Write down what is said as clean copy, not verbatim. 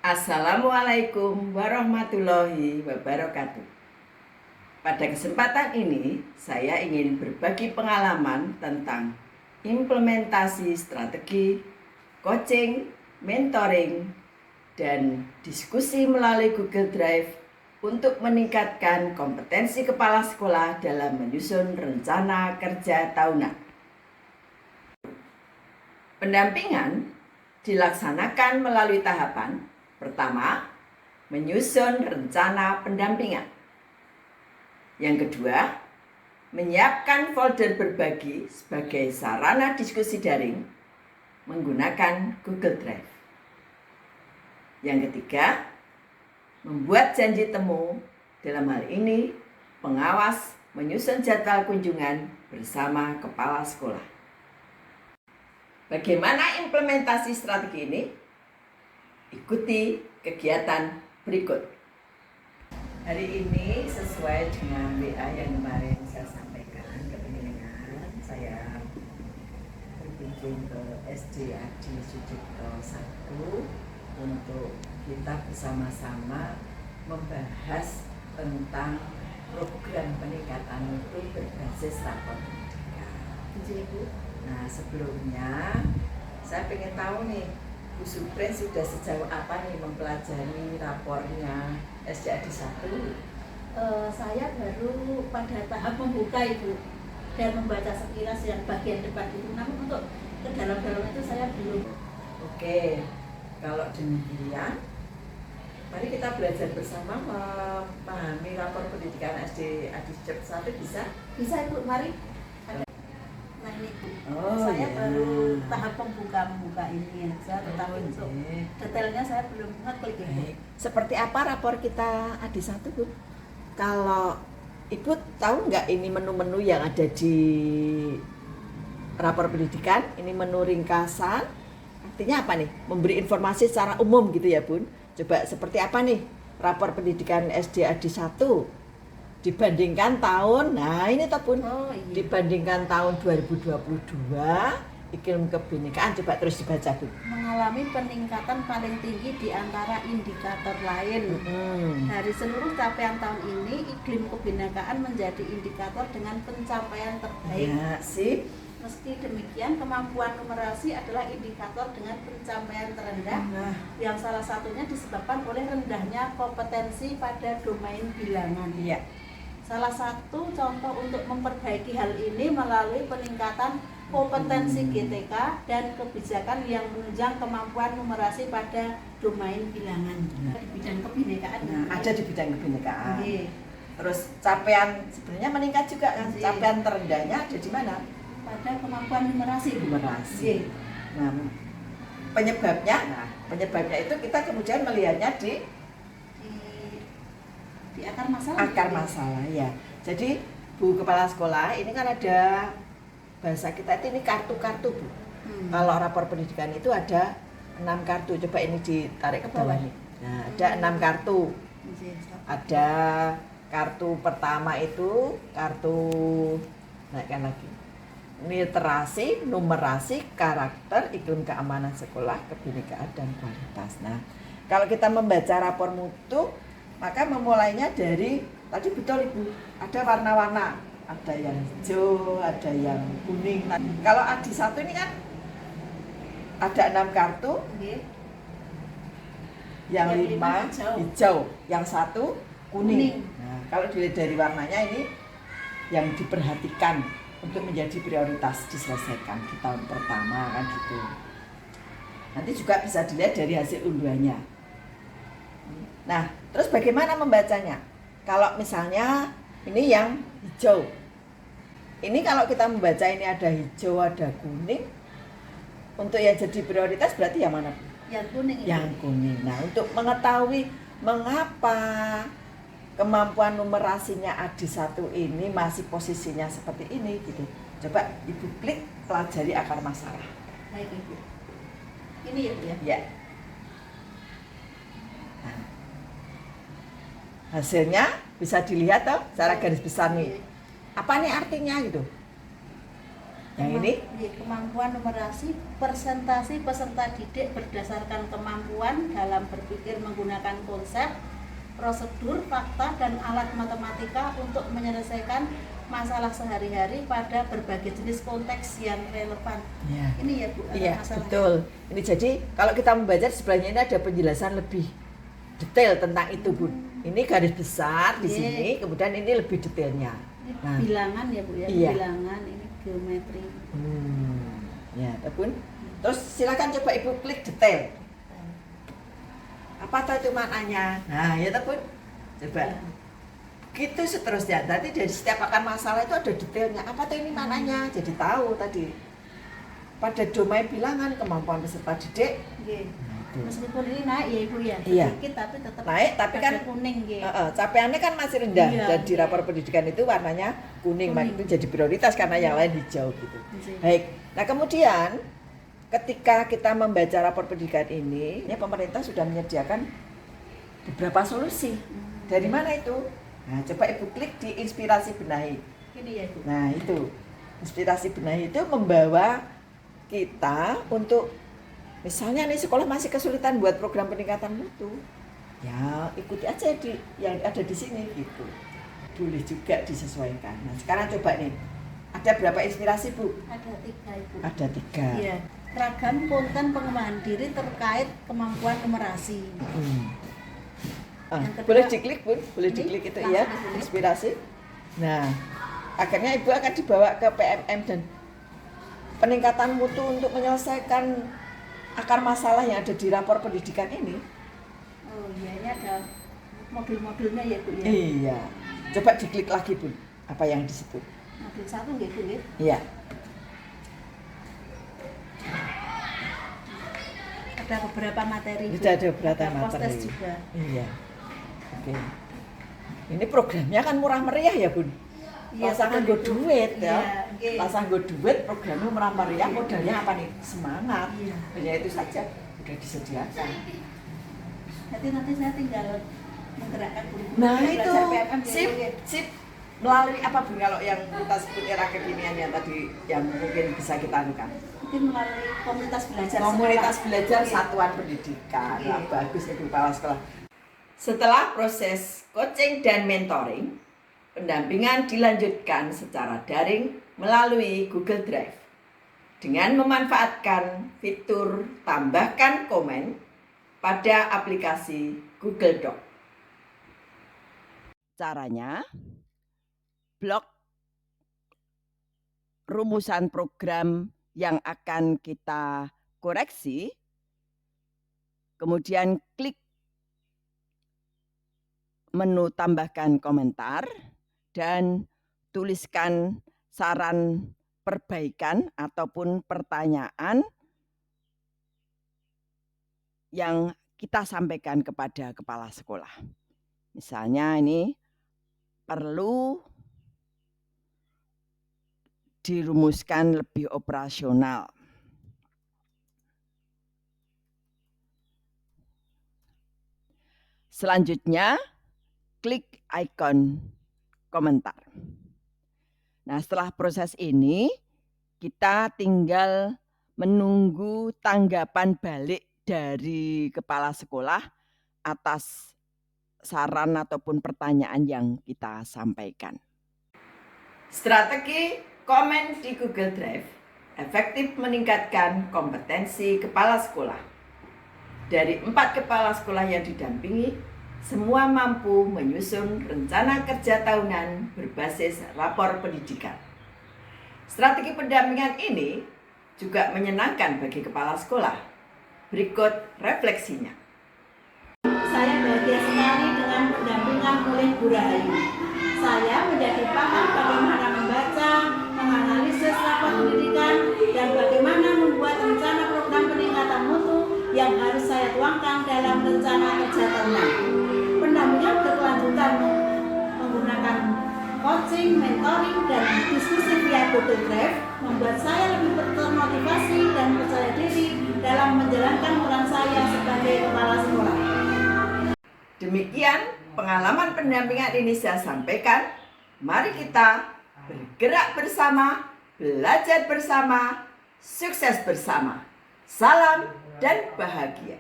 Assalamualaikum warahmatullahi wabarakatuh. Pada kesempatan ini, saya ingin berbagi pengalaman tentang implementasi strategi, coaching, mentoring, dan diskusi melalui Google Drive untuk meningkatkan kompetensi kepala sekolah dalam menyusun rencana kerja tahunan. Pendampingan dilaksanakan melalui tahapan. Pertama, menyusun rencana pendampingan. Yang kedua, menyiapkan folder berbagi sebagai sarana diskusi daring menggunakan Google Drive. Yang ketiga, membuat janji temu, dalam hal ini pengawas menyusun jadwal kunjungan bersama kepala sekolah. Bagaimana implementasi strategi ini? Ikuti kegiatan berikut. Hari ini sesuai dengan WA yang kemarin saya sampaikan ke pendengar, saya berkunjung ke SD Adi Sucipto 1 untuk kita bersama-sama membahas tentang program peningkatan mutu berbasis rapor pendidikan. Nah, sebelumnya saya ingin tahu nih, Bu Supren sudah sejauh apa nih mempelajari rapornya SDAD 1? Saya baru pada tahap membuka Ibu dan membaca sekilas yang bagian depan itu, namun untuk ke dalam-dalam itu saya belum. Oke, kalau demikian mari kita belajar bersama memahami rapor pendidikan SD Adi Sucipto 1. Bisa Ibu, mari. Nah ini Bu, ya. saya baru tahap membuka ini aja, tetapi untuk detailnya saya belum ngeklik Ibu. Seperti apa rapor kita Adi 1 Bu? Kalau Ibu tahu nggak ini menu-menu yang ada di rapor pendidikan? Ini menu ringkasan, artinya apa nih? Memberi informasi secara umum gitu ya Bun. Coba seperti apa nih rapor pendidikan SD Adi 1 dibandingkan tahun, nah ini toh Bun, dibandingkan tahun 2022 iklim kebinekaan, coba terus dibaca Bu. Mengalami peningkatan paling tinggi di antara indikator lain. Dari seluruh capaian tahun ini, iklim kebinekaan menjadi indikator dengan pencapaian terbaik. Ya, sip. Meski demikian, kemampuan numerasi adalah indikator dengan pencapaian terendah, yang salah satunya disebabkan oleh rendahnya kompetensi pada domain bilangan. Iya. Salah satu contoh untuk memperbaiki hal ini melalui peningkatan kompetensi GTK dan kebijakan yang menunjang kemampuan numerasi pada domain bilangan. Di bidang kebinekaan. Ada di bidang kebinekaan. Okay. Terus capaian sebenarnya meningkat juga kan? Capaian terendahnya ada di mana? Pada kemampuan numerasi. Numerasi. Nah, penyebabnya itu kita kemudian melihatnya di akar masalah. Akar masalah ya. Jadi Bu Kepala Sekolah, ini kan ada bahasa kita itu ini kartu-kartu Bu. Kalau rapor pendidikan itu ada 6 kartu. Coba ini ditarik ke bawah nih. Nah, ada 6 kartu. Ada kartu pertama itu kartu, naikkan lagi, literasi, numerasi, karakter, iklim keamanan sekolah, kebinekaan dan kualitas. Nah, kalau kita membaca rapor mutu, maka memulainya dari, tadi betul Ibu, ada warna-warna, ada yang hijau, ada yang kuning. Nah, kalau Adi 1 ini kan ada 6 kartu, yang 5 hijau, yang 1 kuning. Nah, kalau dilihat dari warnanya ini yang diperhatikan untuk menjadi prioritas diselesaikan di tahun pertama kan gitu. Nanti juga bisa dilihat dari hasil unduhannya. Nah, terus bagaimana membacanya? Kalau misalnya ini yang hijau, ini kalau kita membaca ini ada hijau, ada kuning, untuk yang jadi prioritas berarti yang mana? Yang kuning. Yang kuning. Nah, untuk mengetahui mengapa kemampuan numerasinya Adi 1 ini masih posisinya seperti ini gitu, coba Ibu klik pelajari akar masalah. Baik Ibu. Ini ya Bu ya? Ya. Hasilnya bisa dilihat toh secara garis besar nih. Apa nih artinya gitu? Yang ini kemampuan numerasi presentasi peserta didik berdasarkan kemampuan dalam berpikir menggunakan konsep, prosedur, fakta, dan alat matematika untuk menyelesaikan masalah sehari-hari pada berbagai jenis konteks yang relevan. ya. Ini ya Bu, ada Iya, masalah. betul. Ini jadi kalau kita membaca di sebelahnya ini ada penjelasan lebih detail tentang itu, Bun. Ini garis besar di sini, kemudian ini lebih detailnya. Ini Nah, bilangan ya Bu ya, iya. bilangan ini geometri. Ya, Bun. Terus silakan coba Ibu klik detail. Apa tahu itu maknanya? Nah, ya Bun. Coba. Gitu seterusnya. Nanti dari setiap akar masalah itu ada detailnya. Apa tuh ini maknanya? Jadi tahu tadi. Pada domain bilangan kemampuan peserta didik. Nggih. Nah, itu. Meskipun ini naik ya Ibu ya, Iya. sedikit tapi tetap Naik, tapi kan kuning nggih. capaiannya kan masih rendah. Iya, Dan di iya. rapor pendidikan itu warnanya kuning, Kuning. itu jadi prioritas karena yang lain hijau gitu. Iya. Baik. Nah, kemudian ketika kita membaca rapor pendidikan ini, ya pemerintah sudah menyediakan beberapa solusi. Dari mana itu? Nah, coba Ibu klik di inspirasi benahi. Ini ya Bu. Nah, itu. Inspirasi benahi itu membawa kita untuk misalnya nih sekolah masih kesulitan buat program peningkatan mutu. Ya, ikuti aja di yang ada di sini gitu. Boleh juga disesuaikan. Nah, sekarang coba nih. Ada berapa inspirasi, Bu? Ada 3 Ibu. Ada 3. Iya. Ragam konten pengembangan diri terkait kemampuan numerasi. Yang kedua- Boleh diklik, Bun? Boleh Ini diklik itu langsung ya, diklik. inspirasi. Nah, akhirnya Ibu akan dibawa ke PMM dan peningkatan mutu untuk menyelesaikan akar masalah yang ada di rapor pendidikan ini. Oh iya, ini ada modul-modulnya ya Bu ya. Iya. Coba diklik lagi, Bun. Apa yang di situ? Modul 1 nggih Bu nggih. Iya. Ada beberapa materi. Bu. Sudah ada beberapa Ada materi. post-test juga. Iya. Oke. Ini programnya kan murah meriah ya, Bun. Iya, Pasangan betul, go Bu. duit ya. Iya, nggih. Pasangan go duit programnya murah meriah, modalnya apa nih? Semangat. Iya. Hanya itu saja sudah disediakan. Nanti saya tinggal menggerakkan guru-guru Nah yang itu belajar PMM ya, sip Bu, ya. sip melalui apa, Bun, kalau yang kita sebut era kekinian yang tadi yang mungkin bisa kita anukan. Mungkin melalui komunitas belajar Komunitas sekolah. belajar Iya. satuan pendidikan. Iya. Nah, bagus Ibu Kepala Sekolah. Setelah proses coaching dan mentoring, pendampingan dilanjutkan secara daring melalui Google Drive dengan memanfaatkan fitur tambahkan komen pada aplikasi Google Doc. Caranya, blok rumusan program yang akan kita koreksi, kemudian klik menu tambahkan komentar, dan tuliskan saran perbaikan ataupun pertanyaan yang kita sampaikan kepada kepala sekolah. Misalnya ini perlu dirumuskan lebih operasional. Selanjutnya, klik ikon komentar. Nah, setelah proses ini, kita tinggal menunggu tanggapan balik dari kepala sekolah atas saran ataupun pertanyaan yang kita sampaikan. Strategi komen di Google Drive efektif meningkatkan kompetensi kepala sekolah. Dari 4 kepala sekolah yang didampingi, semua mampu menyusun rencana kerja tahunan berbasis rapor pendidikan. Strategi pendampingan ini juga menyenangkan bagi kepala sekolah. Berikut refleksinya. Saya bahagia sekali dengan pendampingan oleh Bu Rahayu. Saya menjadi paham bagaimana membaca, menganalisis rapor pendidikan, dan bagaimana membuat rencana program peningkatan mutu yang harus saya tuangkan dalam rencana kerja tahunan. Pendampingan berkelanjutan menggunakan coaching, mentoring, dan diskusi via Google Drive membuat saya lebih termotivasi dan percaya diri dalam menjalankan peran saya sebagai kepala sekolah. Demikian pengalaman pendampingan ini saya sampaikan. Mari kita bergerak bersama, belajar bersama, sukses bersama. Salam dan bahagia.